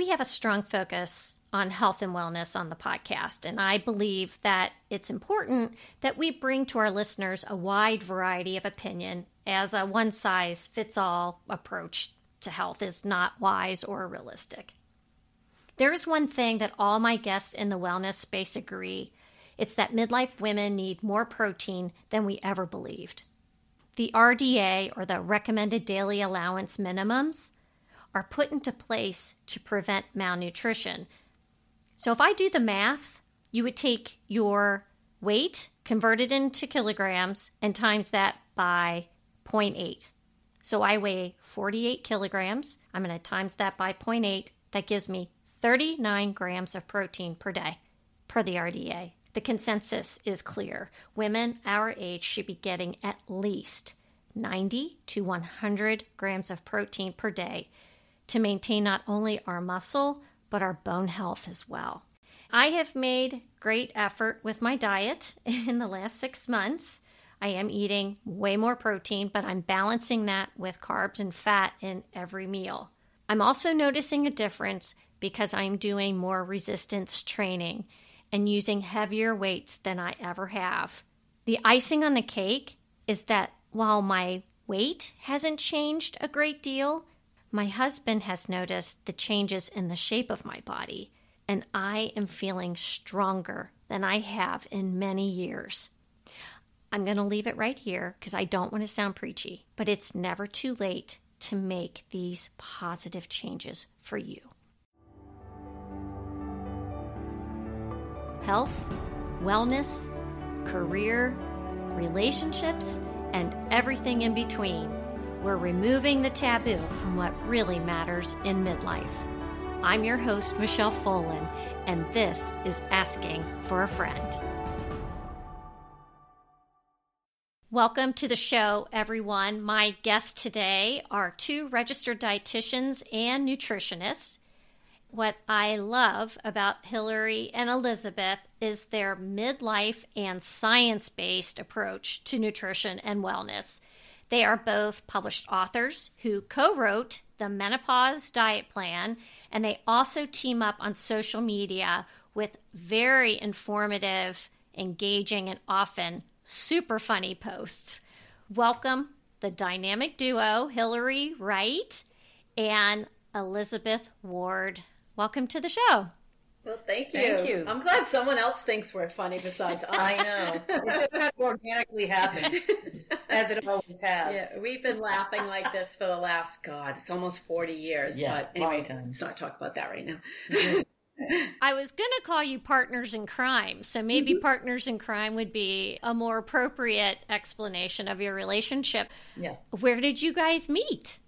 we have a strong focus on health and wellness on the podcast, and I believe that it's important that we bring to our listeners a wide variety of opinion, as a one-size-fits-all approach to health is not wise or realistic. There is one thing that all my guests in the wellness space agree. It's that midlife women need more protein than we ever believed. The RDA, or the Recommended Daily Allowance Minimums, are put into place to prevent malnutrition. So if I do the math, you would take your weight, convert it into kilograms, and times that by 0.8. So I weigh 48 kilograms. I'm going to times that by 0.8. That gives me 39 grams of protein per day, per the RDA. The consensus is clear. Women our age should be getting at least 90 to 100 grams of protein per day to maintain not only our muscle, but our bone health as well. I have made great effort with my diet in the last 6 months. I am eating way more protein, but I'm balancing that with carbs and fat in every meal. I'm also noticing a difference because I'm doing more resistance training and using heavier weights than I ever have. The icing on the cake is that while my weight hasn't changed a great deal, my husband has noticed the changes in the shape of my body, and I am feeling stronger than I have in many years. I'm going to leave it right here because I don't want to sound preachy, but it's never too late to make these positive changes for you. Health, wellness, career, relationships, and everything in between. We're removing the taboo from what really matters in midlife. I'm your host, Michelle Folan, and this is Asking for a Friend. Welcome to the show, everyone. My guests today are 2 registered dietitians and nutritionists. What I love about Hillary and Elizabeth is their midlife and science-based approach to nutrition and wellness. They are both published authors who co-wrote the Menopause diet plan, and they also team up on social media with very informative, engaging, and often super funny posts. Welcome the dynamic duo, Hillary Wright and Elizabeth Ward. Welcome to the show. Well, thank you. Thank you. I'm glad someone else thinks we're funny besides us. I know. It just organically happens, as it always has. Yeah, we've been laughing like this for the last, it's almost 40 years. Yeah, but anyway, long time. let's not talk about that right now. I was going to call you partners in crime, so maybe partners in crime would be a more appropriate explanation of your relationship. Yeah. Where did you guys meet?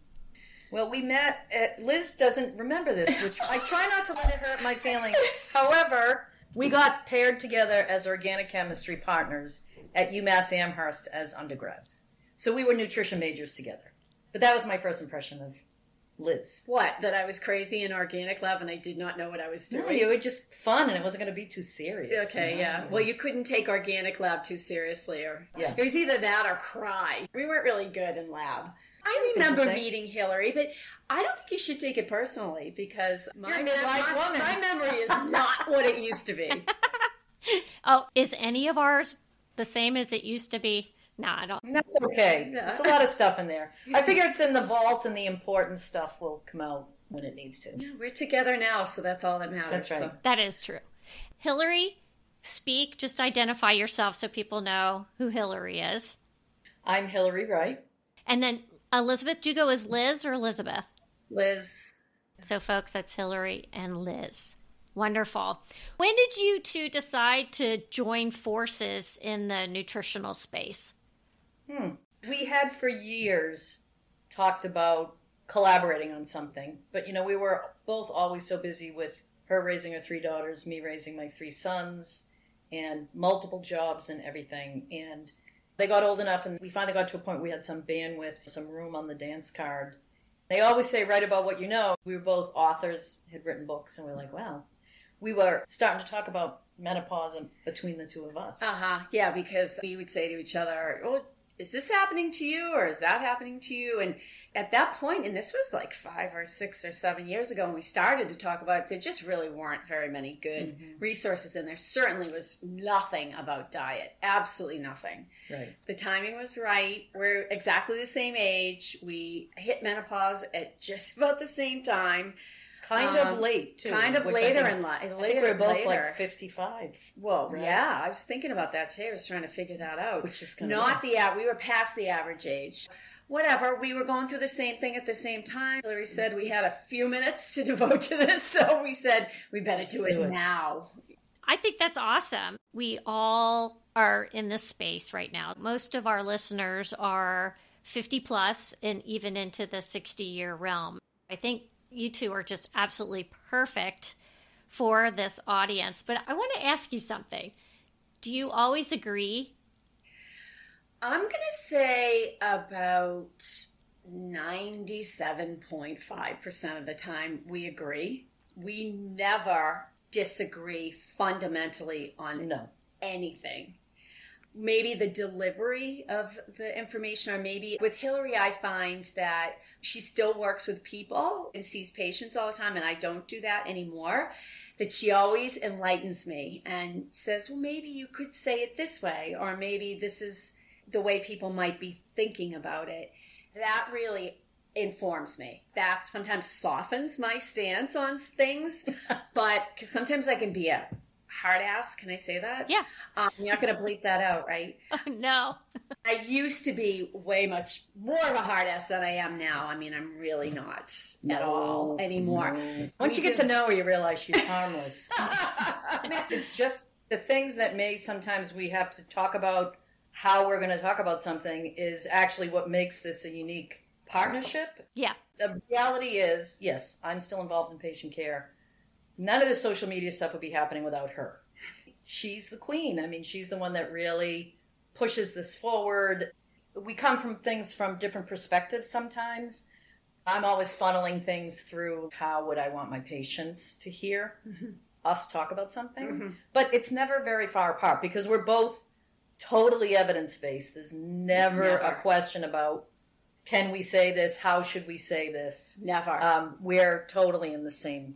Well, we met Liz doesn't remember this, which I try not to let it hurt my feelings. However, we got paired together as organic chemistry partners at UMass Amherst as undergrads. So we were nutrition majors together. But that was my first impression of Liz. What? That I was crazy in organic lab and I did not know what I was doing? No, you were just fun and it wasn't going to be too serious. Okay, yeah. Well, you couldn't take organic lab too seriously. Yeah. It was either that or cry. We weren't really good in lab. I remember meeting Hillary, but I don't think you should take it personally because my memory is not what it used to be. Oh, is any of ours the same as it used to be? No, I don't. That's okay. No. There's a lot of stuff in there. I figure it's in the vault and the important stuff will come out when it needs to. Yeah, we're together now, so that's all that matters. That's right. So. That is true. Hillary, just identify yourself so people know who Hillary is. I'm Hillary Wright. And then Elizabeth, do you go as Liz or Elizabeth? Liz. So folks, that's Hillary and Liz. Wonderful. When did you two decide to join forces in the nutritional space? We had for years talked about collaborating on something, but we were both always so busy with her raising her 3 daughters, me raising my 3 sons, and multiple jobs and everything. And they got old enough, and we finally got to a point where we had some bandwidth, some room on the dance card. They always say, write about what you know. We were both authors, had written books, and we were like, wow. We were starting to talk about menopause between the two of us. Yeah, because we would say to each other, well, is this happening to you or is that happening to you? And at that point, and this was like 5 or 6 or 7 years ago when we started to talk about it, there just really weren't very many good resources. And there certainly was nothing about diet. Absolutely nothing. Right. The timing was right. We're exactly the same age. We hit menopause at just about the same time. Kind of late, too. Kind of later in life. I think we were both like 55. Well, right? yeah. I was thinking about that today. I was trying to figure that out. Which is kind of we were past the average age. Whatever. We were going through the same thing at the same time. Hillary said we had a few minutes to devote to this, so we said we better do it now. I think that's awesome. We all are in this space right now. Most of our listeners are 50 plus and even into the 60-year realm. I think you two are just absolutely perfect for this audience. But I want to ask you something. Do you always agree? I'm going to say about 97.5% of the time we agree. We never disagree fundamentally on anything. Maybe the delivery of the information, or maybe with Hillary, I find that she still works with people and sees patients all the time, and I don't do that anymore. That she always enlightens me and says, well, maybe you could say it this way, or maybe this is the way people might be thinking about it. That really informs me. That sometimes softens my stance on things, but because sometimes I can be a hard ass. Can I say that? Yeah. You're not going to bleep that out, right? Oh, no. I used to be way much more of a hard ass than I am now. I mean, I'm really not at all anymore. No. Once you get to know her, you realize she's harmless. It's just the things that may sometimes we have to talk about how we're going to talk about something is actually what makes this a unique partnership. Yeah. The reality is, yes, I'm still involved in patient care. None of this social media stuff would be happening without her. She's the queen. I mean, she's the one that really pushes this forward. We come from things from different perspectives sometimes. I'm always funneling things through how would I want my patients to hear us talk about something. But it's never very far apart because we're both totally evidence-based. There's never a question about, can we say this? How should we say this? Never. We're totally in the same.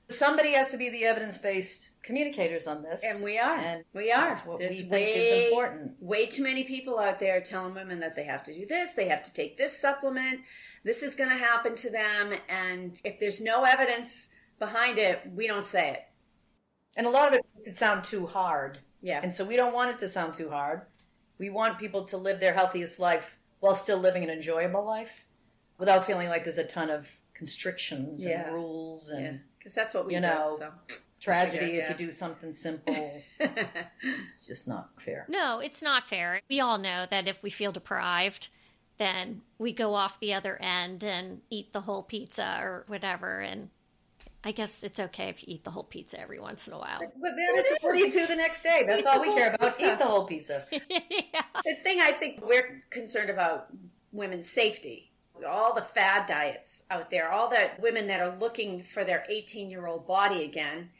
Somebody has to be the evidence-based communicators on this. And we are. And we are. That's what we think is important. Way too many people out there telling women that they have to do this, they have to take this supplement, this is going to happen to them, and if there's no evidence behind it, we don't say it. And a lot of it makes it sound too hard. Yeah. And so we don't want it to sound too hard. We want people to live their healthiest life while still living an enjoyable life without feeling like there's a ton of constrictions and rules and, because that's what we do. So. Tragedy if you do something simple. It's just not fair. No, it's not fair. We all know that if we feel deprived, then we go off the other end and eat the whole pizza or whatever. And I guess it's okay if you eat the whole pizza every once in a while. But man, what do you do the next day? That's all we care about. Eat the whole pizza. The thing I think we're concerned about women's safety. All the fad diets out there, all the women that are looking for their 18-year-old body again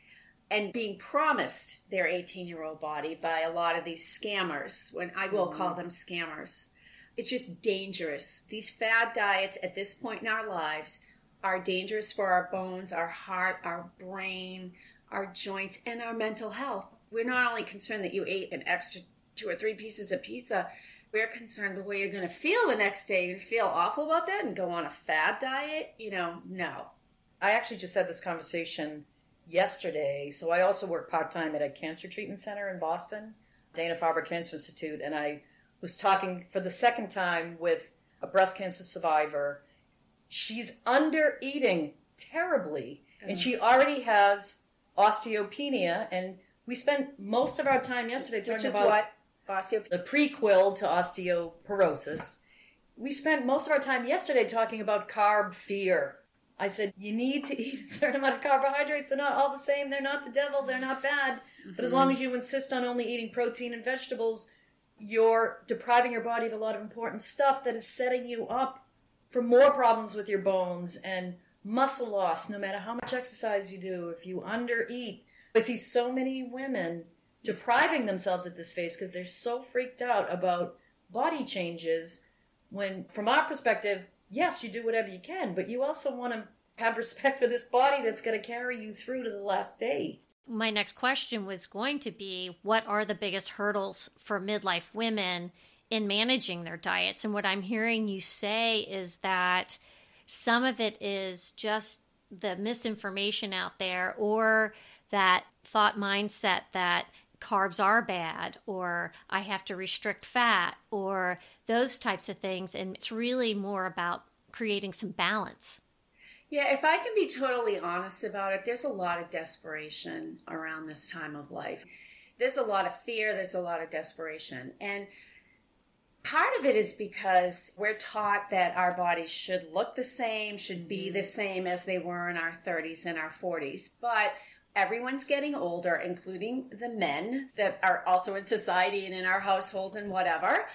and being promised their 18-year-old body by a lot of these scammers, when I will call them scammers. It's just dangerous. These fad diets at this point in our lives are dangerous for our bones, our heart, our brain, our joints, and our mental health. We're not only concerned that you ate an extra 2 or 3 pieces of pizza, we're concerned the way you're going to feel the next day. You feel awful about that and go on a fad diet? No. I actually just had this conversation yesterday. So I also work part-time at a cancer treatment center in Boston, Dana-Farber Cancer Institute, and I was talking for the second time with a breast cancer survivor. She's under-eating terribly, and she already has osteopenia, and we spent most of our time yesterday talking about... what? The prequel to osteoporosis. We spent most of our time yesterday talking about carb fear. I said, you need to eat a certain amount of carbohydrates. They're not all the same. They're not the devil. They're not bad. But as long as you insist on only eating protein and vegetables, you're depriving your body of a lot of important stuff that is setting you up for more problems with your bones and muscle loss, no matter how much exercise you do. If you undereat, I see so many women depriving themselves at this phase because they're so freaked out about body changes when, from our perspective, yes, you do whatever you can, but you also want to have respect for this body that's going to carry you through to the last day. My next question was going to be, what are the biggest hurdles for midlife women in managing their diets? And what I'm hearing you say is that some of it is just the misinformation out there, or that thought mindset that carbs are bad, or I have to restrict fat, or those types of things. And it's really more about creating some balance. Yeah, if I can be totally honest about it, there's a lot of desperation around this time of life. There's a lot of fear, there's a lot of desperation. And part of it is because we're taught that our bodies should look the same, should be the same as they were in our 30s and our 40s. But everyone's getting older, including the men that are also in society and in our household and whatever.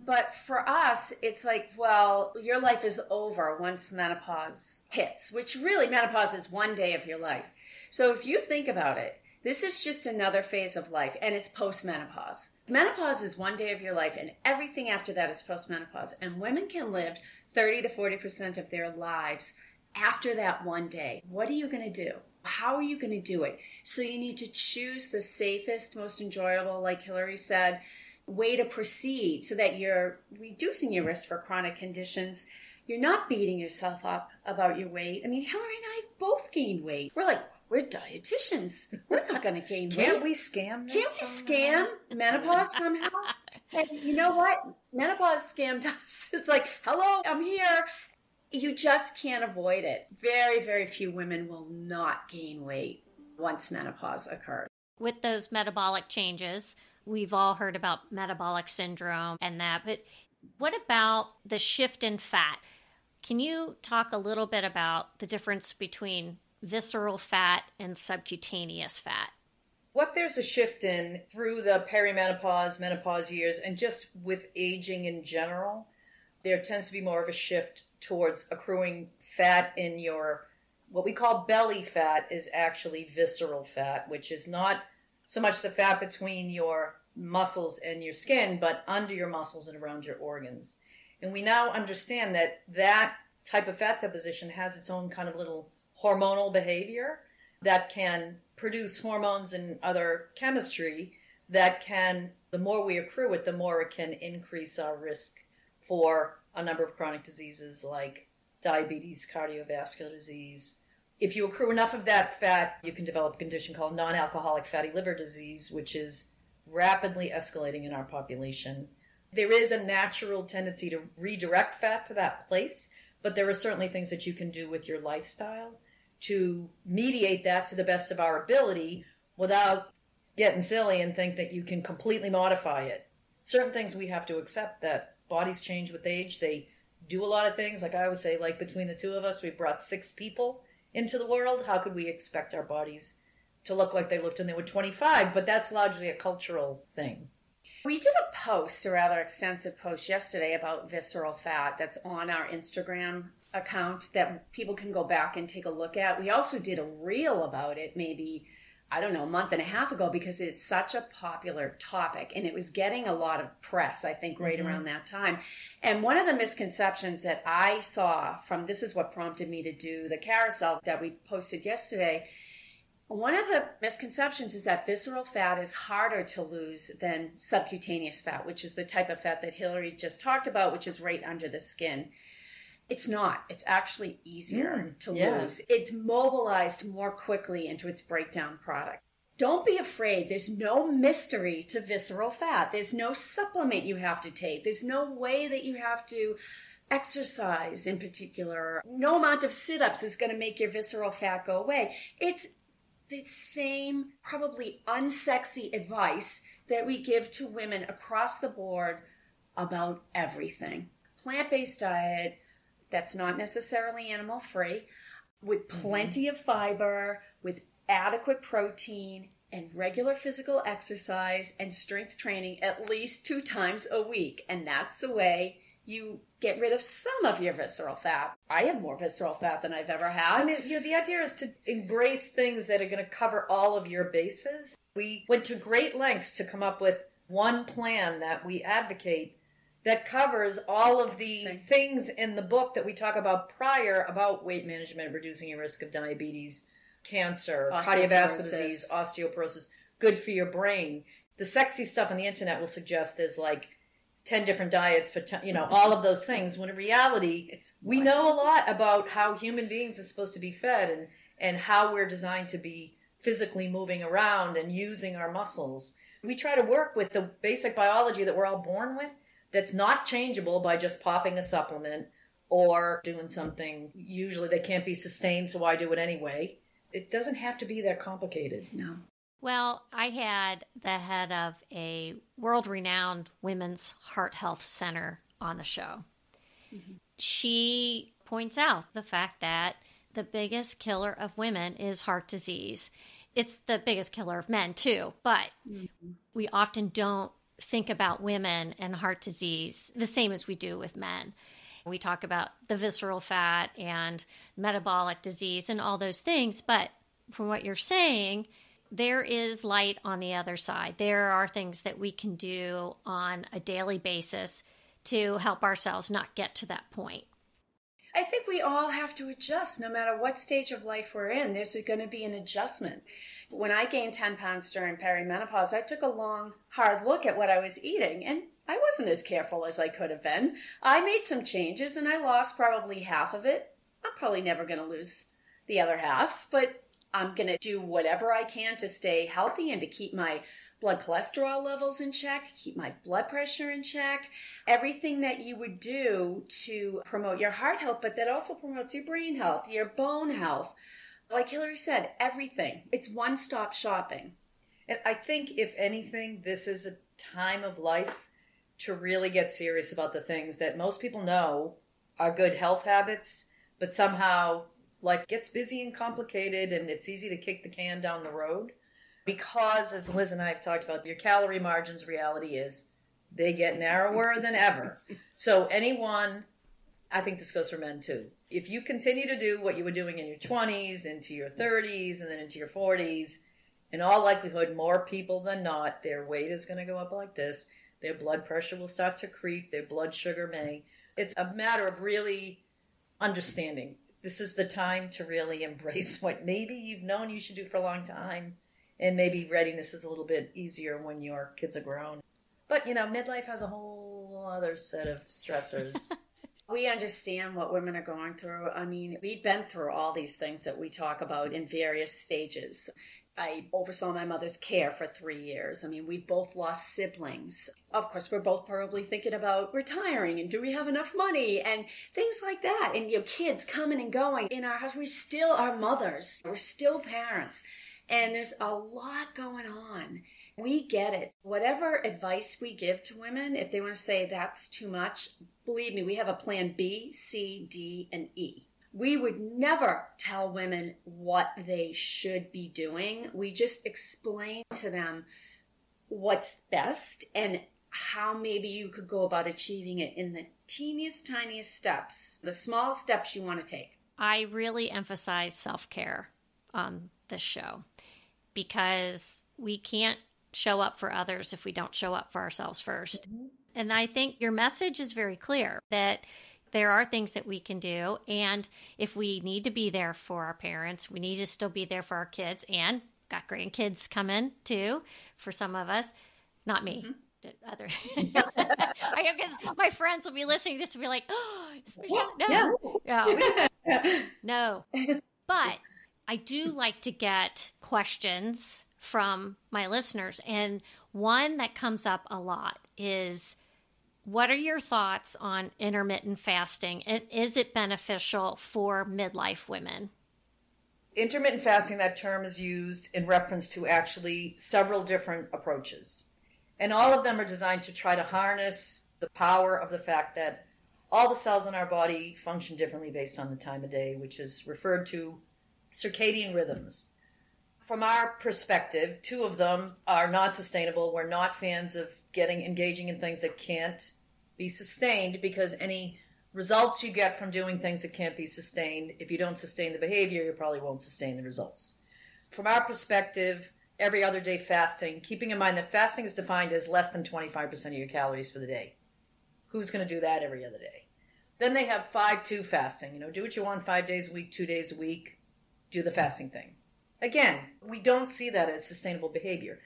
But for us, it's like, well, your life is over once menopause hits, which really menopause is one day of your life. So if you think about it, this is just another phase of life, and it's post-menopause. Menopause is one day of your life, and everything after that is post-menopause. And women can live 30 to 40% of their lives after that one day. What are you going to do? How are you going to do it? So you need to choose the safest, most enjoyable, like Hillary said, way to proceed so that you're reducing your risk for chronic conditions. You're not beating yourself up about your weight. I mean, Hillary and I both gained weight. We're dietitians. We're not going to gain weight. Can't we scam this? Can't we scam menopause somehow? And you know what? Menopause scammed us. It's like, hello, I'm here. You just can't avoid it. Very, very few women will not gain weight once menopause occurs. With those metabolic changes, we've all heard about metabolic syndrome and that, but what about the shift in fat? Can you talk a little bit about the difference between visceral fat and subcutaneous fat? What there's a shift in through the perimenopause, menopause years, and just with aging in general, there tends to be more of a shift towards accruing fat in your, what we call belly fat is actually visceral fat, which is not so much the fat between your muscles and your skin, but under your muscles and around your organs. And we now understand that that type of fat deposition has its own kind of little hormonal behavior that can produce hormones and other chemistry that can, the more we accrue it, the more it can increase our risk for a number of chronic diseases like diabetes, cardiovascular disease. If you accrue enough of that fat, you can develop a condition called non-alcoholic fatty liver disease, which is rapidly escalating in our population. There is a natural tendency to redirect fat to that place, but there are certainly things that you can do with your lifestyle to mediate that to the best of our ability without getting silly and think that you can completely modify it. Certain things we have to accept, that bodies change with age. They do a lot of things. Like I always say, like between the two of us, we brought 6 people into the world. How could we expect our bodies to look like they looked when they were 25? But that's largely a cultural thing. We did a post, a rather extensive post yesterday about visceral fat that's on our Instagram account that people can go back and take a look at. We also did a reel about it maybe, I don't know, a month and a half ago because it's such a popular topic and it was getting a lot of press, I think, right around that time. And one of the misconceptions that I saw from, this is what prompted me to do the carousel that we posted yesterday. One of the misconceptions is that visceral fat is harder to lose than subcutaneous fat, which is the type of fat that Hillary just talked about, which is right under the skin. It's not. It's actually easier to lose. It's mobilized more quickly into its breakdown product. Don't be afraid. There's no mystery to visceral fat. There's no supplement you have to take. There's no way that you have to exercise in particular. No amount of sit-ups is going to make your visceral fat go away. It's the same, probably unsexy advice that we give to women across the board about everything. Plant-based diet that's not necessarily animal-free, with plenty of fiber, with adequate protein, and regular physical exercise and strength training at least 2 times a week. And that's the way you get rid of some of your visceral fat. I have more visceral fat than I've ever had. I mean, the idea is to embrace things that are going to cover all of your bases. We went to great lengths to come up with one plan that we advocate that covers all of the things in the book that we talk about prior about weight management, reducing your risk of diabetes, cancer, cardiovascular disease, osteoporosis, good for your brain. The sexy stuff on the internet will suggest there's like 10 different diets for, all of those things, when in reality, we know a lot about how human beings are supposed to be fed and how we're designed to be physically moving around and using our muscles. We try to work with the basic biology that we're all born with that's not changeable by just popping a supplement or doing something usually that can't be sustained, so why do it anyway? It doesn't have to be that complicated. No. Well, I had the head of a world-renowned women's heart health center on the show. Mm-hmm. She points out the fact that the biggest killer of women is heart disease. It's the biggest killer of men too, but we often don't think about women and heart disease the same as we do with men. We talk about the visceral fat and metabolic disease and all those things, but from what you're saying, there is light on the other side. There are things that we can do on a daily basis to help ourselves not get to that point. I think we all have to adjust no matter what stage of life we're in. There's going to be an adjustment. When I gained 10 pounds during perimenopause, I took a long, hard look at what I was eating, and I wasn't as careful as I could have been. I made some changes, and I lost probably half of it. I'm probably never going to lose the other half, but I'm going to do whatever I can to stay healthy and to keep my blood cholesterol levels in check, to keep my blood pressure in check, everything that you would do to promote your heart health, but that also promotes your brain health, your bone health. Like Hillary said, everything. It's one-stop shopping. And I think, if anything, this is a time of life to really get serious about the things that most people know are good health habits, but somehow life gets busy and complicated and it's easy to kick the can down the road. Because, as Liz and I have talked about, your calorie margins, reality is they get narrower than ever. So anyone, I think this goes for men too, if you continue to do what you were doing in your 20s, into your 30s, and then into your 40s, in all likelihood, more people than not, their weight is going to go up like this. Their blood pressure will start to creep. Their blood sugar may. It's a matter of really understanding. This is the time to really embrace what maybe you've known you should do for a long time. And maybe readiness is a little bit easier when your kids are grown. But, midlife has a whole other set of stressors. We understand what women are going through. I mean, we've been through all these things that we talk about in various stages. I oversaw my mother's care for 3 years. I mean, we both lost siblings. Of course, we're both probably thinking about retiring and do we have enough money and things like that. And kids coming and going in our house. We still are mothers. We're still parents. And there's a lot going on. We get it. Whatever advice we give to women, if they want to say that's too much, believe me, we have a plan B, C, D, and E. We would never tell women what they should be doing. We just explain to them what's best and how maybe you could go about achieving it in the teeniest, tiniest steps, the small steps you want to take. I really emphasize self-care on this show because we can't show up for others if we don't show up for ourselves first. Mm-hmm. And I think your message is very clear that there are things that we can do. And if we need to be there for our parents, we need to still be there for our kids, and got grandkids coming too for some of us. Not me. Mm-hmm. Other. I guess my friends will be listening to this and be like, oh, no. But I do like to get questions from my listeners. And one that comes up a lot is, what are your thoughts on intermittent fasting? And is it beneficial for midlife women? Intermittent fasting, that term is used in reference to actually several different approaches. And all of them are designed to try to harness the power of the fact that all the cells in our body function differently based on the time of day, which is referred to circadian rhythms. From our perspective, 2 of them are not sustainable. We're not fans of engaging in things that can't be sustained, because any results you get from doing things that can't be sustained, if you don't sustain the behavior, you probably won't sustain the results. From our perspective, every other day fasting, keeping in mind that fasting is defined as less than 25% of your calories for the day. Who's going to do that every other day? Then they have 5-2 fasting. Do what you want 5 days a week, 2 days a week. Do the fasting thing. Again, we don't see that as sustainable behavior.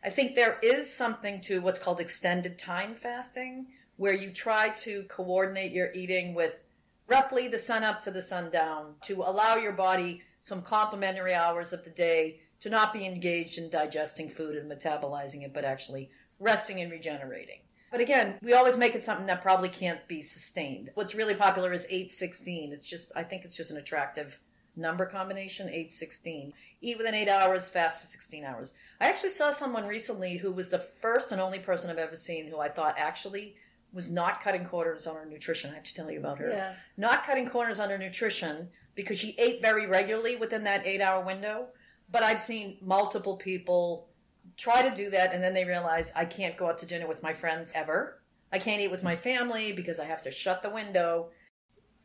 I think there is something to what's called extended time fasting, where you try to coordinate your eating with roughly the sun up to the sundown to allow your body some complementary hours of the day to not be engaged in digesting food and metabolizing it, but actually resting and regenerating. But again, we always make it something that probably can't be sustained. What's really popular is 8-16. I think it's just an attractive number combination, 8-16. Eat within 8 hours, fast for 16 hours. I actually saw someone recently who was the first and only person I've ever seen who I thought actually was not cutting corners on her nutrition. I have to tell you about her. Yeah. Not cutting corners on her nutrition because she ate very regularly within that 8-hour window. But I've seen multiple people try to do that, and then they realize, I can't go out to dinner with my friends ever. I can't eat with my family because I have to shut the window.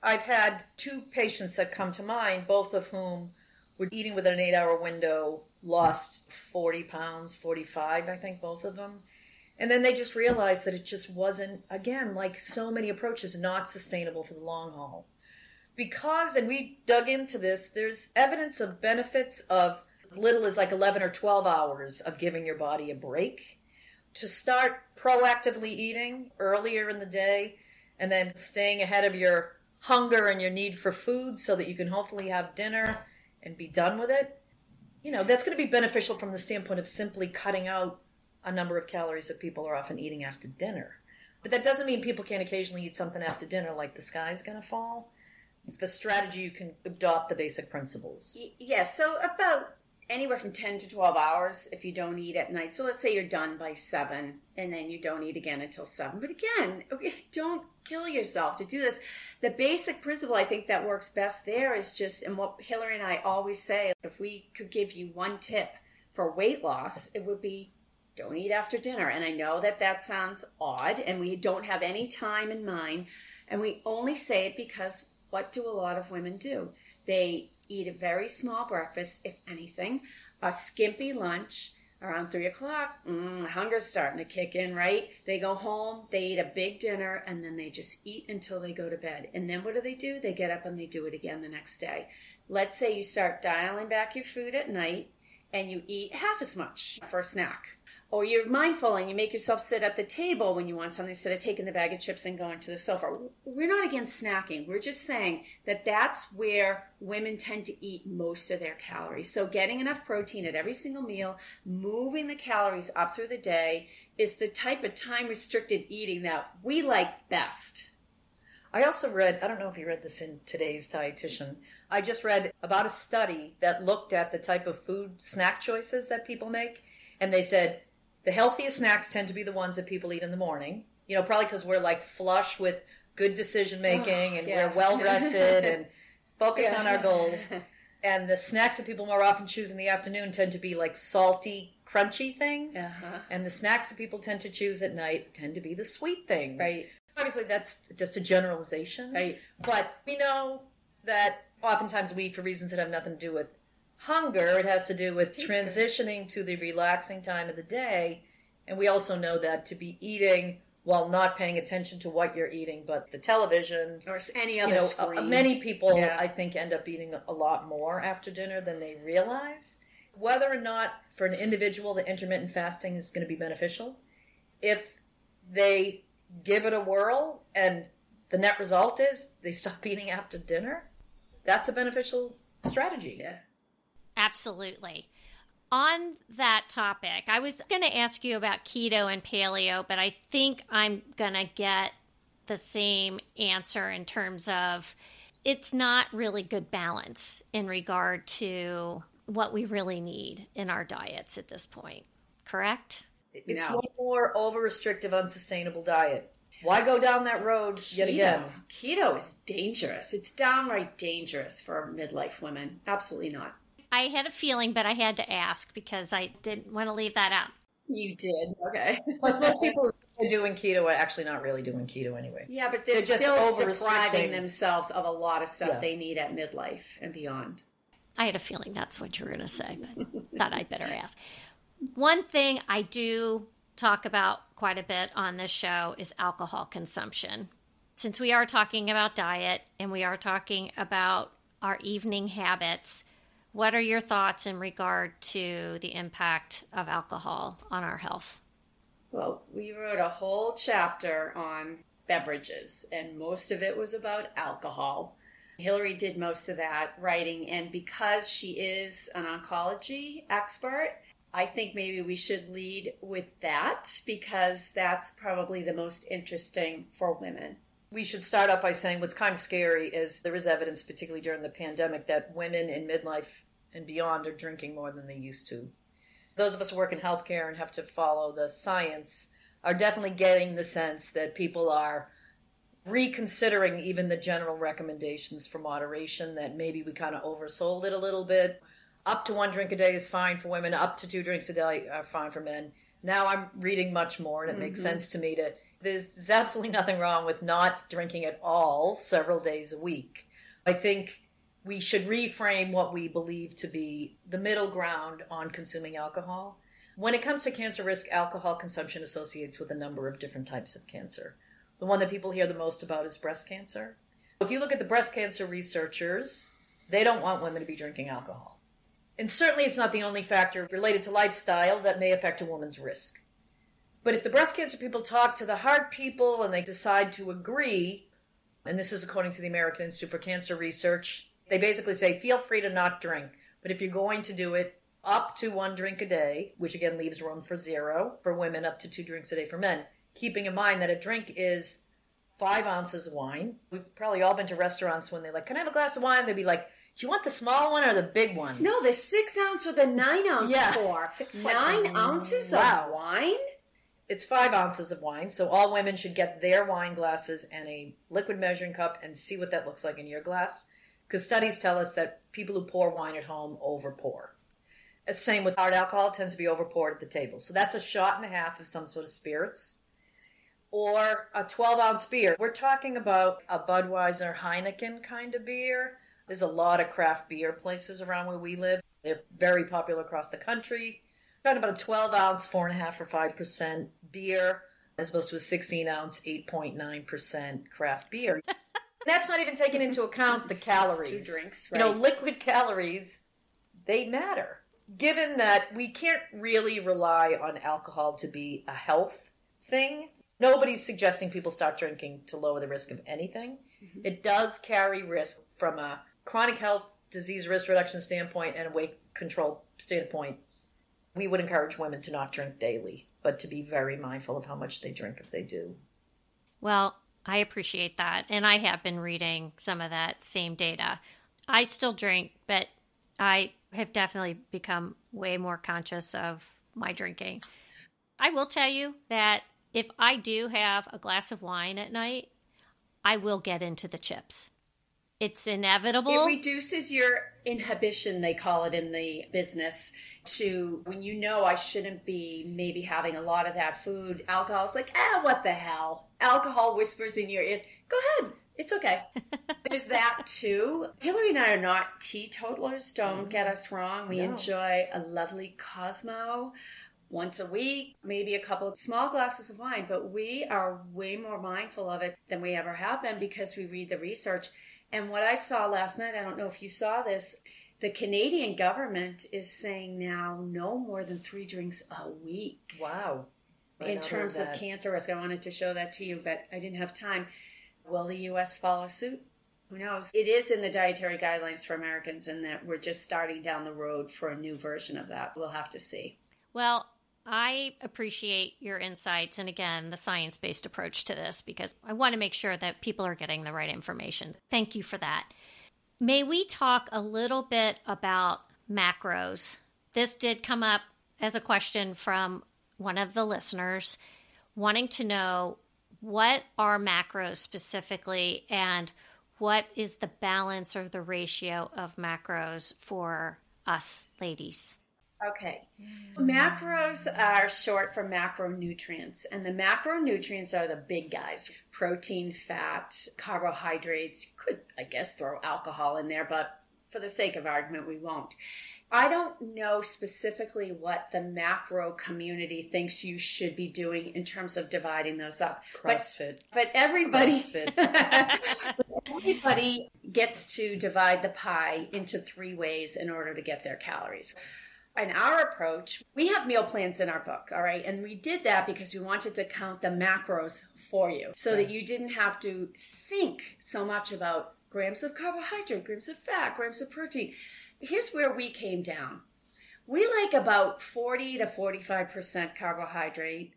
I've had 2 patients that come to mind, both of whom were eating within an 8-hour window, lost 40 pounds, 45, I think, both of them. And then they just realized that it just wasn't, again, like so many approaches, not sustainable for the long haul. Because, and we dug into this, there's evidence of benefits of as little as like 11 or 12 hours of giving your body a break, to start proactively eating earlier in the day, and then staying ahead of your hunger and your need for food so that you can hopefully have dinner and be done with it. That's going to be beneficial from the standpoint of simply cutting out a number of calories that people are often eating after dinner. But that doesn't mean people can't occasionally eat something after dinner like the sky's going to fall. It's a strategy you can adopt the basic principles. Yes, so about anywhere from 10 to 12 hours if you don't eat at night. So let's say you're done by 7 and then you don't eat again until 7. But again, don't kill yourself to do this. The basic principle I think that works best there is just, and what Hillary and I always say, if we could give you one tip for weight loss, it would be don't eat after dinner. And I know that sounds odd and we don't have any time in mind. And we only say it because what do a lot of women do? They eat a very small breakfast, if anything, a skimpy lunch around 3 o'clock. Hunger's starting to kick in, right? They go home, they eat a big dinner, and then they just eat until they go to bed. And then what do? They get up and they do it again the next day. Let's say you start dialing back your food at night and you eat half as much for a snack. Or you're mindful and you make yourself sit at the table when you want something instead of taking the bag of chips and going to the sofa. We're not against snacking. We're just saying that that's where women tend to eat most of their calories. So getting enough protein at every single meal, moving the calories up through the day is the type of time-restricted eating that we like best. I also read, I don't know if you read this in today's Dietitian, I just read about a study that looked at the type of food snack choices that people make, and they said, the healthiest snacks tend to be the ones that people eat in the morning. Probably because we're like flush with good decision making and we're well rested and focused on our goals. And the snacks that people more often choose in the afternoon tend to be like salty, crunchy things. And the snacks that people tend to choose at night tend to be the sweet things. Right. Obviously, that's just a generalization. Right. But we know that oftentimes we eat for reasons that have nothing to do with hunger. It has to do with transitioning to the relaxing time of the day. And we also know that to be eating while not paying attention to what you're eating, but the television or any other screen. Many people, I think, end up eating a lot more after dinner than they realize. Whether or not for an individual the intermittent fasting is going to be beneficial, if they give it a whirl and the net result is they stop eating after dinner, that's a beneficial strategy. Yeah. Absolutely. On that topic, I was going to ask you about keto and paleo, but I think I'm going to get the same answer in terms of it's not really good balance in regard to what we really need in our diets at this point. Correct? It's one more over-restrictive, unsustainable diet. Why go down that road yet again? Keto is dangerous. It's downright dangerous for midlife women. Absolutely not. I had a feeling, but I had to ask because I didn't want to leave that out. You did. Okay. Plus, most people who are doing keto are actually not really doing keto anyway. Yeah, but they're just still depriving themselves of a lot of stuff they need at midlife and beyond. I had a feeling that's what you were going to say, but thought I'd better ask. One thing I do talk about quite a bit on this show is alcohol consumption. Since we are talking about diet and we are talking about our evening habits, what are your thoughts in regard to the impact of alcohol on our health? Well, we wrote a whole chapter on beverages, and most of it was about alcohol. Hillary did most of that writing, and because she is an oncology expert, I think maybe we should lead with that because that's probably the most interesting for women. We should start out by saying what's kind of scary is there is evidence, particularly during the pandemic, that women in midlife and beyond are drinking more than they used to. Those of us who work in healthcare and have to follow the science are definitely getting the sense that people are reconsidering even the general recommendations for moderation, that maybe we kind of oversold it a little bit. Up to 1 drink a day is fine for women. Up to 2 drinks a day are fine for men. Now I'm reading much more, and it makes sense to me there's absolutely nothing wrong with not drinking at all several days a week. I think we should reframe what we believe to be the middle ground on consuming alcohol. When it comes to cancer risk, alcohol consumption associates with a number of different types of cancer. The one that people hear the most about is breast cancer. If you look at the breast cancer researchers, they don't want women to be drinking alcohol. And certainly it's not the only factor related to lifestyle that may affect a woman's risk. But if the breast cancer people talk to the heart people and they decide to agree, and this is according to the American Institute for Cancer Research, they basically say, feel free to not drink. But if you're going to do it, up to 1 drink a day, which again leaves room for 0 for women, up to 2 drinks a day for men, keeping in mind that a drink is 5 ounces of wine. We've probably all been to restaurants when they're like, can I have a glass of wine? They'd be like, do you want the small one or the big one? No, the 6 ounce or the 9 ounce pour. It's 9 ounces of wine? It's 5 ounces of wine, so all women should get their wine glasses and a liquid measuring cup and see what that looks like in your glass. Because studies tell us that people who pour wine at home overpour. It's the same with hard alcohol, it tends to be overpoured at the table. So that's a shot and a half of some sort of spirits. Or a 12-ounce beer. We're talking about a Budweiser, Heineken kind of beer. There's a lot of craft beer places around where we live. They're very popular across the country. We're talking about a 12-ounce, 4.5% or 5% beer, as opposed to a 16-ounce, 8.9% craft beer. That's not even taking into account the calories. That's 2 drinks, right? You know, liquid calories, they matter. Given that we can't really rely on alcohol to be a health thing, nobody's suggesting people start drinking to lower the risk of anything. Mm-hmm. It does carry risk from a chronic health disease risk reduction standpoint and a weight control standpoint. We would encourage women to not drink daily, but to be very mindful of how much they drink if they do. Well, I appreciate that. And I have been reading some of that same data. I still drink, but I have definitely become way more conscious of my drinking. I will tell you that if I do have a glass of wine at night, I will get into the chips. It's inevitable. It reduces your inhibition, they call it in the business, to when you know I shouldn't be maybe having a lot of that food. Alcohol's like, what the hell? Alcohol whispers in your ear, go ahead, it's okay. There's that too. Hillary and I are not teetotalers, don't get us wrong. We enjoy a lovely Cosmo once a week, maybe a couple of small glasses of wine, but we are way more mindful of it than we ever have been because we read the research. And what I saw last night, I don't know if you saw this, the Canadian government is saying now no more than 3 drinks a week. Wow. In terms of cancer risk. I wanted to show that to you, but I didn't have time. Will the U.S. follow suit? Who knows? It is in the dietary guidelines for Americans, and that we're just starting down the road for a new version of that. We'll have to see. Well, I appreciate your insights and, again, the science-based approach to this because I want to make sure that people are getting the right information. Thank you for that. May we talk a little bit about macros? This did come up as a question from one of the listeners wanting to know what are macros specifically and what is the balance or the ratio of macros for us ladies? Okay. Macros are short for macronutrients, and the macronutrients are the big guys. Protein, fat, carbohydrates. Could, I guess, throw alcohol in there, but for the sake of argument, we won't. I don't know specifically what the macro community thinks you should be doing in terms of dividing those up. CrossFit. But everybody, CrossFit. everybody gets to divide the pie into 3 ways in order to get their calories. In our approach, we have meal plans in our book, all right? And we did that because we wanted to count the macros for you so that you didn't have to think so much about grams of carbohydrate, grams of fat, grams of protein. Here's where we came down. We like about 40 to 45% carbohydrate.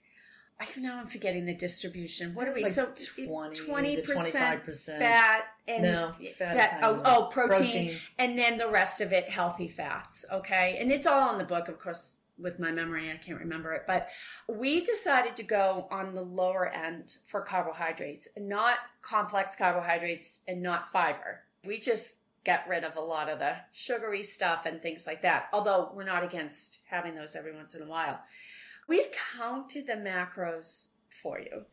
I'm forgetting the distribution. What are we? Like so 20% to 25% fat and fat. Protein, and then the rest of it healthy fats. Okay, and it's all in the book, of course. With my memory, I can't remember it, but we decided to go on the lower end for carbohydrates, not complex carbohydrates and not fiber. We just got rid of a lot of the sugary stuff and things like that, although we're not against having those every once in a while. We've counted the macros for you.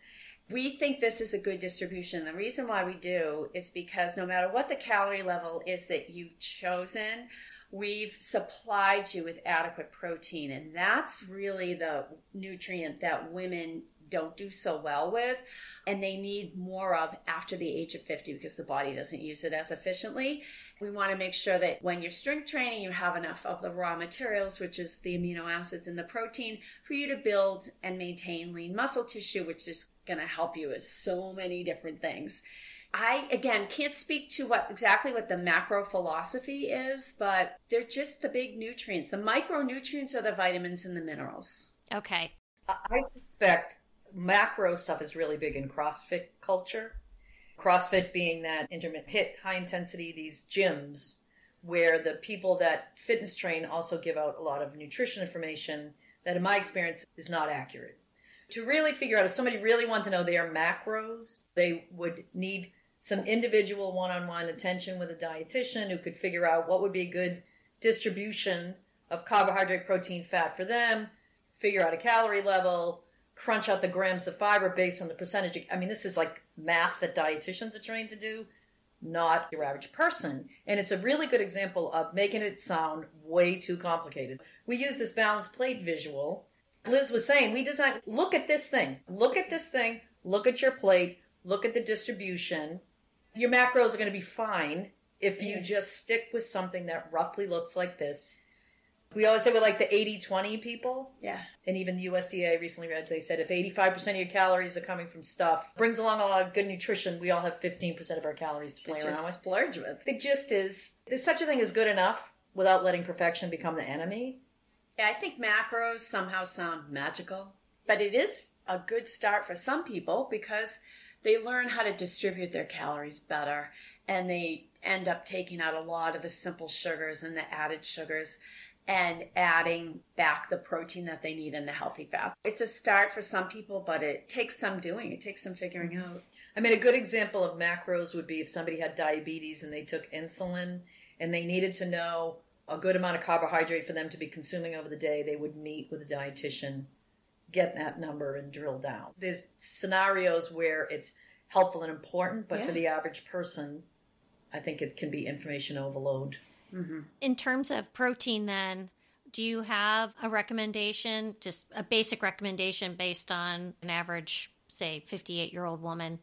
We think this is a good distribution. The reason why we do is because no matter what the calorie level is that you've chosen, we've supplied you with adequate protein, and that's really the nutrient that women don't do so well with, and they need more of after the age of 50 because the body doesn't use it as efficiently. We want to make sure that when you're strength training, you have enough of the raw materials, which is the amino acids and the protein, for you to build and maintain lean muscle tissue, which is going to help you with so many different things. I, again, can't speak to exactly what the macro philosophy is, but they're just the big nutrients. The micronutrients are the vitamins and the minerals. Okay. I suspect macro stuff is really big in CrossFit culture. CrossFit being that intermittent HIIT, high intensity, these gyms where the people that fitness train also give out a lot of nutrition information that in my experience is not accurate. To really figure out if somebody really wanted to know their macros, they would need some individual one-on-one attention with a dietitian who could figure out what would be a good distribution of carbohydrate, protein, fat for them, figure out a calorie level, crunch out the grams of fiber based on the percentage. I mean, this is like math that dietitians are trained to do, not your average person. And it's a really good example of making it sound way too complicated. We use this balanced plate visual. Liz was saying, we designed, look at this thing, look at this thing, look at your plate, look at the distribution. Your macros are going to be fine if you just stick with something that roughly looks like this. We always say we're like the 80-20 people. Yeah. And even the USDA recently read, they said if 85% of your calories are coming from stuff, brings along a lot of good nutrition, we all have 15% of our calories to play around with. Splurge with. The gist is, there's such a thing as good enough without letting perfection become the enemy. Yeah, I think macros somehow sound magical, but it is a good start for some people because they learn how to distribute their calories better, and they end up taking out a lot of the simple sugars and the added sugars and adding back the protein that they need and the healthy fat. It's a start for some people, but it takes some doing. It takes some figuring out. I mean, a good example of macros would be if somebody had diabetes and they took insulin and they needed to know a good amount of carbohydrate for them to be consuming over the day, they would meet with a dietitian, get that number, and drill down. There's scenarios where it's helpful and important, but for the average person, I think it can be information overload. Mm-hmm. In terms of protein, then, do you have a recommendation, just a basic recommendation based on an average, say, 58-year-old woman?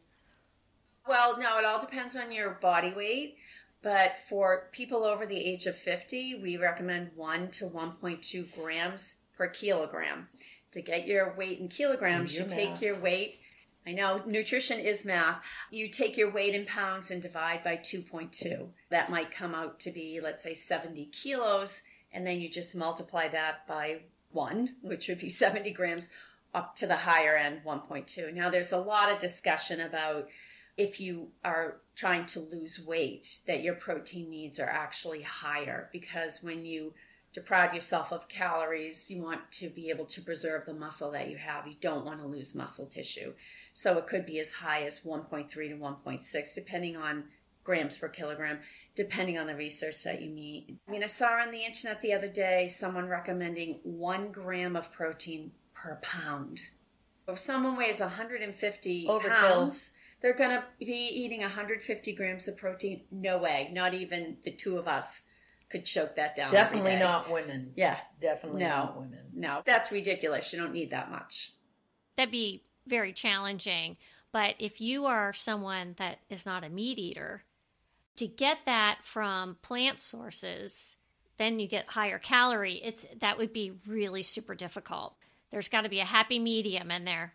Well, no, it all depends on your body weight. But for people over the age of 50, we recommend 1 to 1.2 grams per kilogram. To get your weight in kilograms, you take your weight. I know, nutrition is math. You take your weight in pounds and divide by 2.2. That might come out to be, let's say, 70 kilos. And then you just multiply that by 1, which would be 70 grams, up to the higher end, 1.2. Now, there's a lot of discussion about if you are trying to lose weight, that your protein needs are actually higher, because when you deprive yourself of calories, you want to be able to preserve the muscle that you have. You don't want to lose muscle tissue. So it could be as high as 1.3 to 1.6, depending on grams per kilogram, depending on the research that you need. I mean, I saw on the internet the other day someone recommending 1 gram of protein per pound. If someone weighs 150 pounds, they're going to be eating 150 grams of protein. No way. Not even the two of us could choke that down. Definitely not women. Yeah. Definitely not women. No, that's ridiculous. You don't need that much. That'd be very challenging. But if you are someone that is not a meat eater, to get that from plant sources, then you get higher calorie. That would be really super difficult. There's got to be a happy medium in there.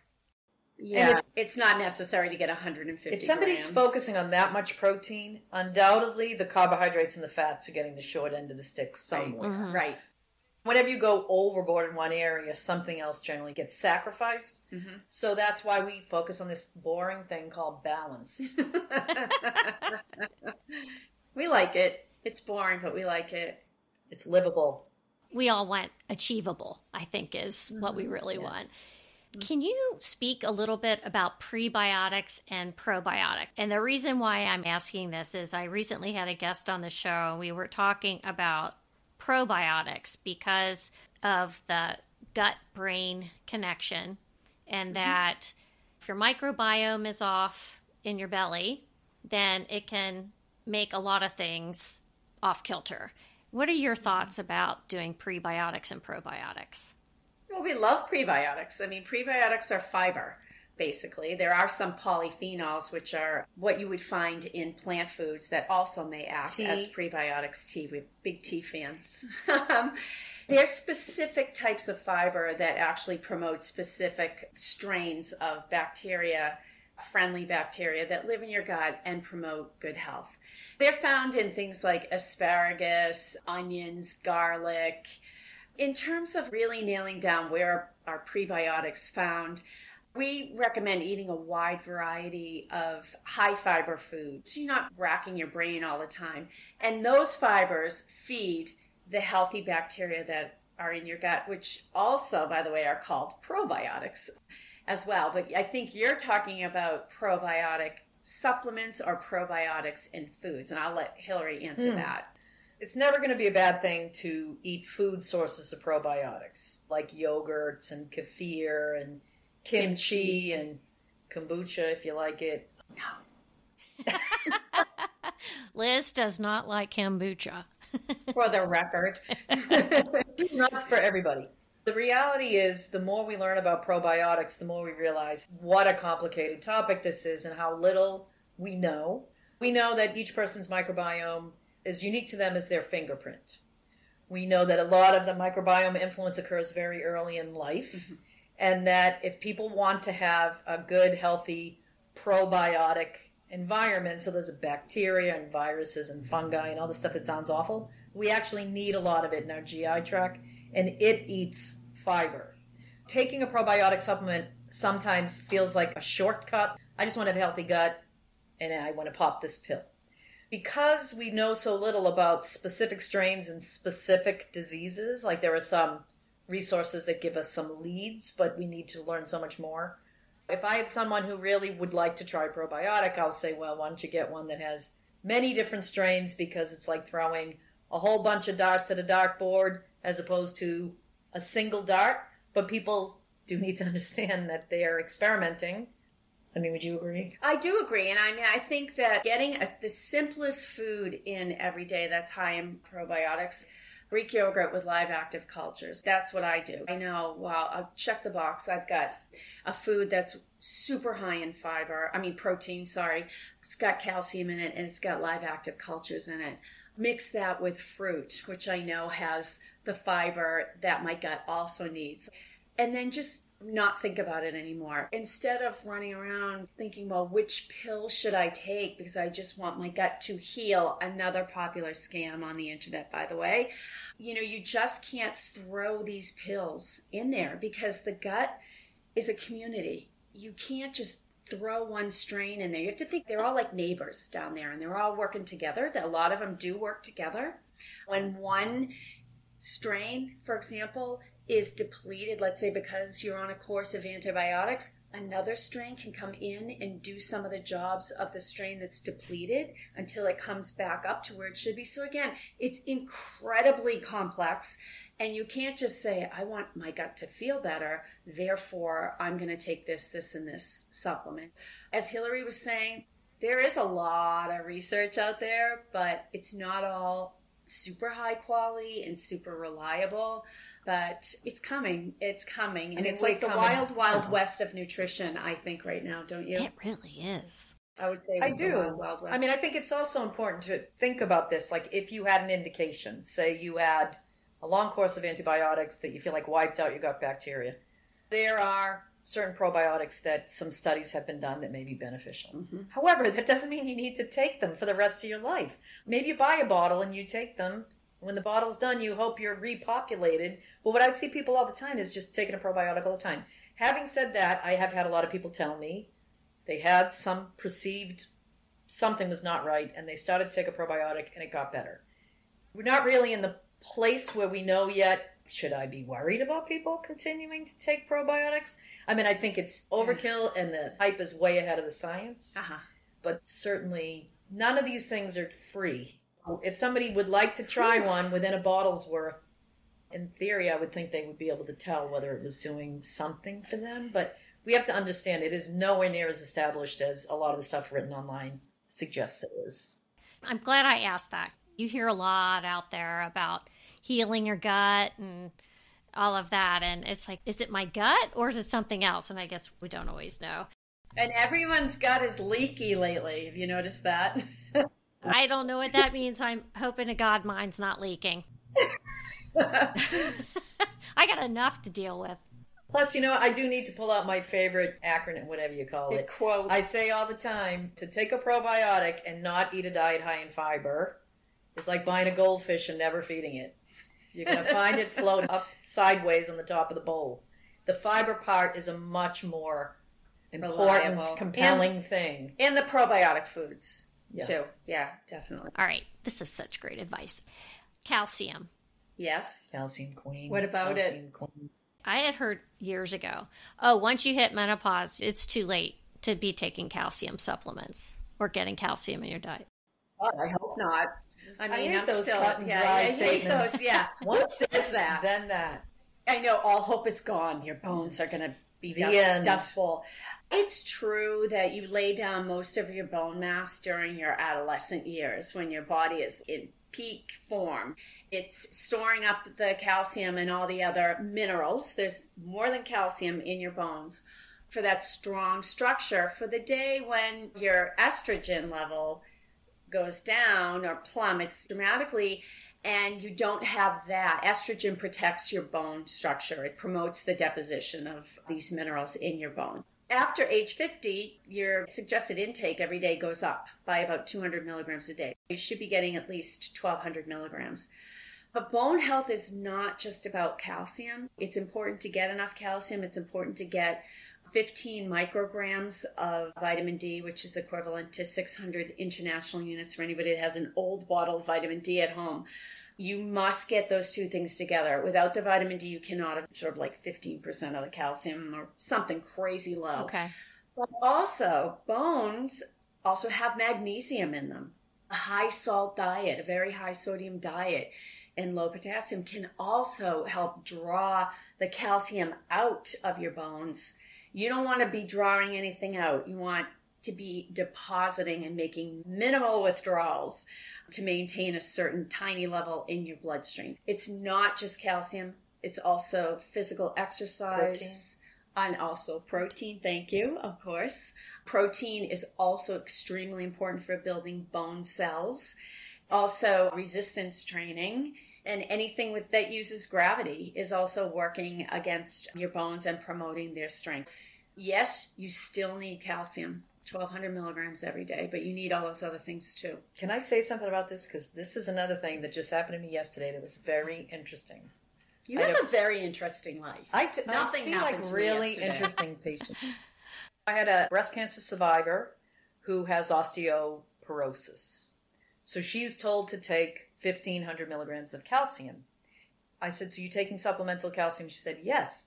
Yeah, and it's not necessary to get 150 If somebody's focusing on that much protein, undoubtedly the carbohydrates and the fats are getting the short end of the stick somewhere. Right. Right. Whenever you go overboard in one area, something else generally gets sacrificed. Mm-hmm. So that's why we focus on this boring thing called balance. We like it. It's boring, but we like it. It's livable. We all want achievable, I think, is what we really want. Can you speak a little bit about prebiotics and probiotics? And the reason why I'm asking this is I recently had a guest on the show, and we were talking about probiotics because of the gut-brain connection, and that if your microbiome is off in your belly, then it can make a lot of things off-kilter. What are your thoughts about doing prebiotics and probiotics? Well, we love prebiotics. I mean, prebiotics are fiber, basically. There are some polyphenols, which are what you would find in plant foods that also may act as prebiotics. Tea, we're big tea fans. There's specific types of fiber that actually promote specific strains of bacteria, friendly bacteria that live in your gut and promote good health. They're found in things like asparagus, onions, garlic. In terms of really nailing down where are prebiotics found, we recommend eating a wide variety of high fiber foods. So you're not racking your brain all the time. And those fibers feed the healthy bacteria that are in your gut, which also, by the way, are called probiotics as well. But I think you're talking about probiotic supplements or probiotics in foods. And I'll let Hillary answer that. It's never going to be a bad thing to eat food sources of probiotics, like yogurts and kefir and kimchi and kombucha, if you like it. No. Liz does not like kombucha. For the record. It's not for everybody. The reality is, the more we learn about probiotics, the more we realize what a complicated topic this is and how little we know. We know that each person's microbiome is unique to them as their fingerprint. We know that a lot of the microbiome influence occurs very early in life, and that if people want to have a good, healthy, probiotic environment, so there's bacteria and viruses and fungi and all the stuff that sounds awful, we actually need a lot of it in our GI tract, and it eats fiber. Taking a probiotic supplement sometimes feels like a shortcut. I just want to have a healthy gut, and I want to pop this pill. Because we know so little about specific strains and specific diseases, like there are some resources that give us some leads, but we need to learn so much more. If I have someone who really would like to try probiotic, I'll say, well, why don't you get one that has many different strains, because it's like throwing a whole bunch of darts at a dartboard as opposed to a single dart. But people do need to understand that they're experimenting. I mean, would you agree? I do agree. And I mean, I think that getting the simplest food in every day that's high in probiotics, Greek yogurt with live active cultures, that's what I do. I know, well, I'll check the box. I've got a food that's super high in protein, It's got calcium in it, and it's got live active cultures in it. Mix that with fruit, which I know has the fiber that my gut also needs. And then just not think about it anymore. Instead of running around thinking, well, which pill should I take because I just want my gut to heal, another popular scam on the internet, by the way. You know, you just can't throw these pills in there because the gut is a community. You can't just throw one strain in there. You have to think they're all like neighbors down there, and they're all working together. A lot of them do work together. When one strain, for example, is depleted, let's say because you're on a course of antibiotics, another strain can come in and do some of the jobs of the strain that's depleted until it comes back up to where it should be. So again, it's incredibly complex, and you can't just say, I want my gut to feel better, therefore I'm going to take this, and this supplement. As Hillary was saying, there is a lot of research out there, but it's not all super high quality and super reliable, but it's coming. It's coming. And it's like the wild, wild west of nutrition, I think, right now, don't you? It really is. I would say I do. the wild, wild west. I mean, I think it's also important to think about this. Like, if you had an indication, say you had a long course of antibiotics that you feel like wiped out your gut bacteria, there are certain probiotics that some studies have been done that may be beneficial. Mm-hmm. However, that doesn't mean you need to take them for the rest of your life. Maybe you buy a bottle and you take them. When the bottle's done, you hope you're repopulated. But what I see people all the time is just taking a probiotic all the time. Having said that, I have had a lot of people tell me they had some perceived something was not right, and they started to take a probiotic, and it got better. We're not really in the place where we know yet, should I be worried about people continuing to take probiotics? I mean, I think it's overkill, and the hype is way ahead of the science. But certainly, none of these things are free. If somebody would like to try one within a bottle's worth, in theory, I would think they would be able to tell whether it was doing something for them. But we have to understand it is nowhere near as established as a lot of the stuff written online suggests it is. I'm glad I asked that. You hear a lot out there about healing your gut and all of that. And it's like, is it my gut or is it something else? And I guess we don't always know. And everyone's gut is leaky lately. Have you noticed that? I don't know what that means. I'm hoping to God mine's not leaking. I got enough to deal with. Plus, you know, I do need to pull out my favorite acronym, whatever you call it. Quote. I say all the time, to take a probiotic and not eat a diet high in fiber is like buying a goldfish and never feeding it. You're going to find it float up sideways on the top of the bowl. The fiber part is a much more important, reliable, compelling thing. And the probiotic foods, too. Yeah, definitely. All right. This is such great advice. Calcium. Yes. Calcium queen. What about Calcium queen. I had heard years ago, once you hit menopause, it's too late to be taking calcium supplements or getting calcium in your diet. God, I hope not. I mean, hate those cut and dry statements. Those, yeah. Once this, then that. I know, all hope is gone. Your bones are going to be dustful. It's true that you lay down most of your bone mass during your adolescent years when your body is in peak form. It's storing up the calcium and all the other minerals. There's more than calcium in your bones for that strong structure for the day when your estrogen level goes down or plummets dramatically and you don't have that. Estrogen protects your bone structure. It promotes the deposition of these minerals in your bone. After age 50, your suggested intake every day goes up by about 200 milligrams a day. You should be getting at least 1,200 milligrams. But bone health is not just about calcium. It's important to get enough calcium. It's important to get 15 micrograms of vitamin D, which is equivalent to 600 international units for anybody that has an old bottle of vitamin D at home. You must get those two things together. Without the vitamin D, you cannot absorb like 15% of the calcium or something crazy low. Okay. But also, bones also have magnesium in them. A high salt diet, a very high sodium diet, and low potassium can also help draw the calcium out of your bones. You don't want to be drawing anything out. You want to be depositing and making minimal withdrawals to maintain a certain tiny level in your bloodstream. It's not just calcium. It's also physical exercise and also protein. Thank you, of course. Protein is also extremely important for building bone cells. Also, resistance training. And anything that uses gravity is also working against your bones and promoting their strength. Yes, you still need calcium, 1,200 milligrams every day, but you need all those other things too. Can I say something about this? Because this is another thing that just happened to me yesterday that was very interesting. You have a very interesting life. Nothing see like really interesting patients. I had a breast cancer survivor who has osteoporosis. So she's told to take 1,500 milligrams of calcium. I said, so you taking supplemental calcium? She said, yes.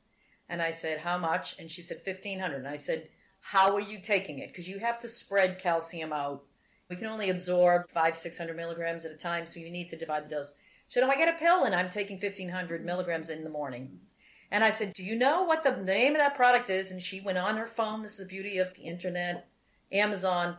And I said, how much? And she said, 1,500. And I said, how are you taking it? Because you have to spread calcium out. We can only absorb 500-600 milligrams at a time, so you need to divide the dose. She said, I get a pill, and I'm taking 1,500 milligrams in the morning. And I said, do you know what the name of that product is? And she went on her phone. This is the beauty of the internet, Amazon,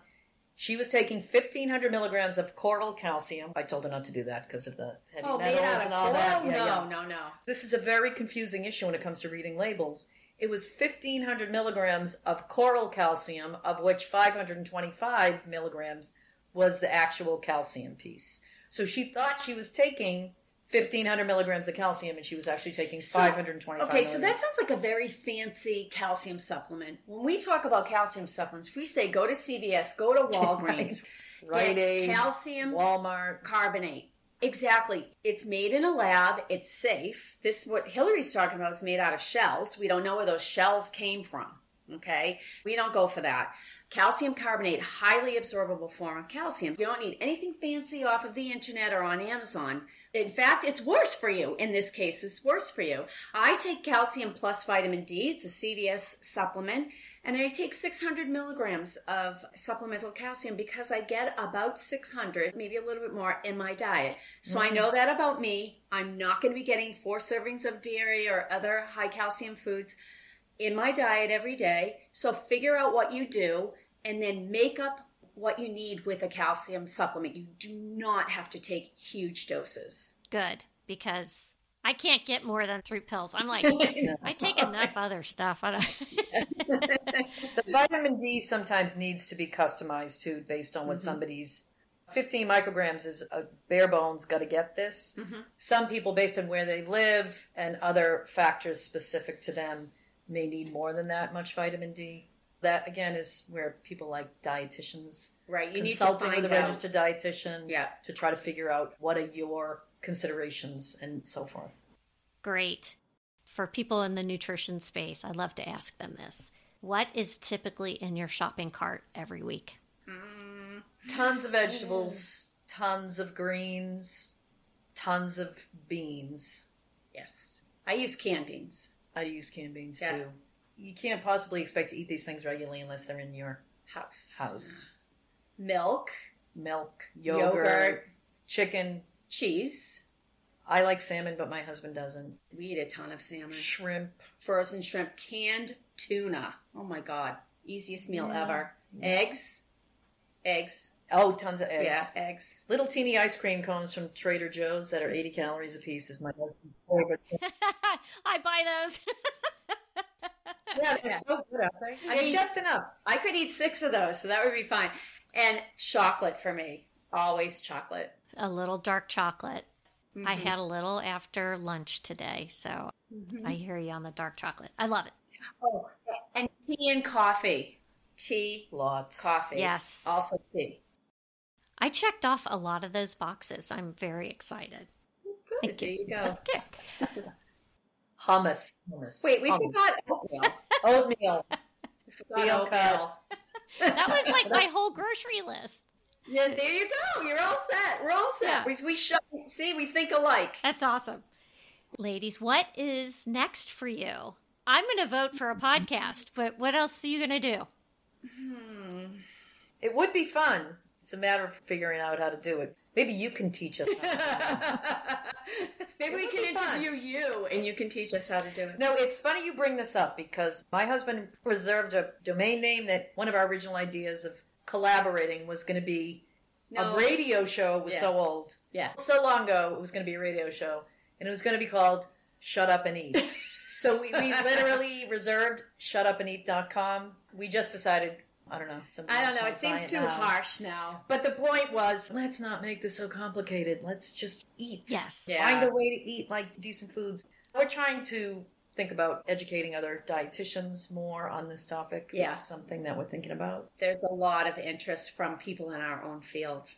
She was taking 1,500 milligrams of coral calcium. I told her not to do that because of the heavy metals and all that. No. This is a very confusing issue when it comes to reading labels. It was 1,500 milligrams of coral calcium, of which 525 milligrams was the actual calcium piece. So she thought she was taking 1,500 milligrams of calcium, and she was actually taking 525 Okay, milligrams. so that sounds like a very fancy calcium supplement. When we talk about calcium supplements, we say go to CVS, go to Walgreens, Rite Aid, calcium Walmart. carbonate. Exactly. It's made in a lab. It's safe. This, what Hillary's talking about, is made out of shells. We don't know where those shells came from. Okay? We don't go for that. Calcium carbonate, highly absorbable form of calcium. You don't need anything fancy off of the internet or on Amazon. In fact, it's worse for you. In this case, it's worse for you. I take calcium plus vitamin D. It's a CVS supplement. And I take 600 milligrams of supplemental calcium because I get about 600, maybe a little bit more, in my diet. So I know that about me. I'm not going to be getting 4 servings of dairy or other high calcium foods in my diet every day. So figure out what you do and then make up what you need with a calcium supplement. You do not have to take huge doses. Good, because I can't get more than 3 pills. I'm like, I take enough other stuff. I don't... The vitamin D sometimes needs to be customized too, based on what somebody's 15 micrograms is a bare bones, got to get this. Some people, based on where they live and other factors specific to them, may need more than that much vitamin D. That, again, is where people like dietitians, right? You consulting need to with a registered dietitian to try to figure out what are your considerations and so forth. Great. For people in the nutrition space, I love to ask them this. What is typically in your shopping cart every week? Tons of vegetables, tons of greens, tons of beans. Yes. I use canned beans. I use canned beans too. You can't possibly expect to eat these things regularly unless they're in your house. Milk, yogurt, chicken, cheese. I like salmon, but my husband doesn't. We eat a ton of salmon. Shrimp. Frozen shrimp. Canned tuna. Oh my God. Easiest meal ever. Eggs. Oh, tons of eggs. Yeah, eggs. Little teeny ice cream cones from Trader Joe's that are 80 calories a piece is my husband's favorite. I buy those. Yeah, they're so good, aren't they? I mean, just enough. I could eat 6 of those, so that would be fine. And chocolate for me. Always chocolate. A little dark chocolate. I had a little after lunch today, so I hear you on the dark chocolate. I love it. Oh, and tea and coffee. Tea. Lots. Coffee. Yes. Also tea. I checked off a lot of those boxes. I'm very excited. Good. There you go. Okay. Hummus. Wait, we forgot oatmeal. Oatmeal. Oatmeal. That was like my whole grocery list. Yeah, there you go. You're all set. We're all set. Yeah. We think alike. That's awesome. Ladies, what is next for you? I'm going to vote for a podcast, but what else are you going to do? It would be fun. It's a matter of figuring out how to do it. Maybe you can teach us how to do it. Maybe we can interview you and you can teach us how to do it. No, it's funny you bring this up because my husband reserved a domain name that one of our original ideas of collaborating was going to be a radio show. It was so old. Yeah. So long ago, it was going to be a radio show. And it was going to be called Shut Up and Eat. So we literally reserved shutupandeat.com. We just decided, I don't know. It seems too harsh now. But the point was, let's not make this so complicated. Let's just eat. Yes. Yeah. Find a way to eat like decent foods. We're trying to think about educating other dietitians more on this topic. Yeah. It's something that we're thinking about. There's a lot of interest from people in our own field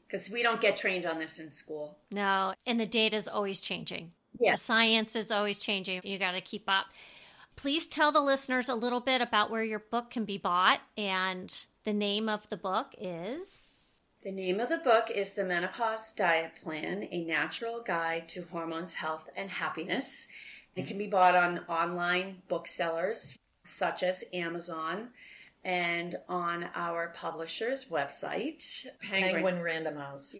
because we don't get trained on this in school. No, and the data is always changing. Yeah. The science is always changing. You got to keep up. Please tell the listeners a little bit about where your book can be bought, and the name of the book is? The name of the book is The Menopause Diet Plan, A Natural Guide to Hormones, Health, and Happiness. It can be bought on online booksellers such as Amazon and on our publisher's website. Penguin Random House.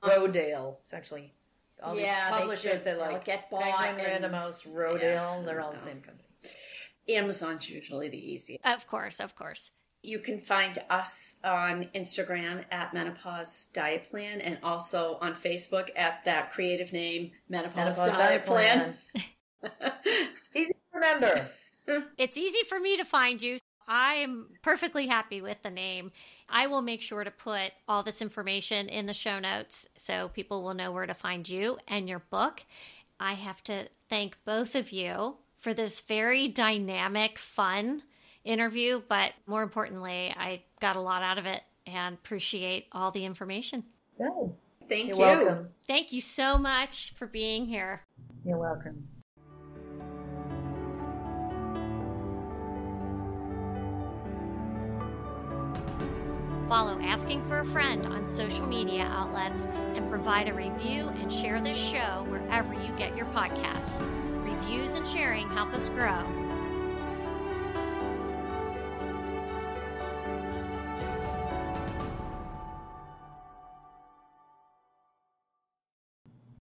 Rodale. It's actually all these publishers that like get bought. Penguin Random House, Rodale. They're all the same company. Amazon's usually the easiest. Of course. You can find us on Instagram at Menopause Diet Plan and also on Facebook at that creative name, Menopause Diet Plan. Easy to remember. It's easy for me to find you. I am perfectly happy with the name. I will make sure to put all this information in the show notes so people will know where to find you and your book. I have to thank both of you for this very dynamic, fun interview, but more importantly, I got a lot out of it and appreciate all the information. Oh, Thank you. You're welcome. Thank you so much for being here. You're welcome. Follow Asking for a Friend on social media outlets and provide a review and share this show wherever you get your podcasts. Reviews and sharing help us grow.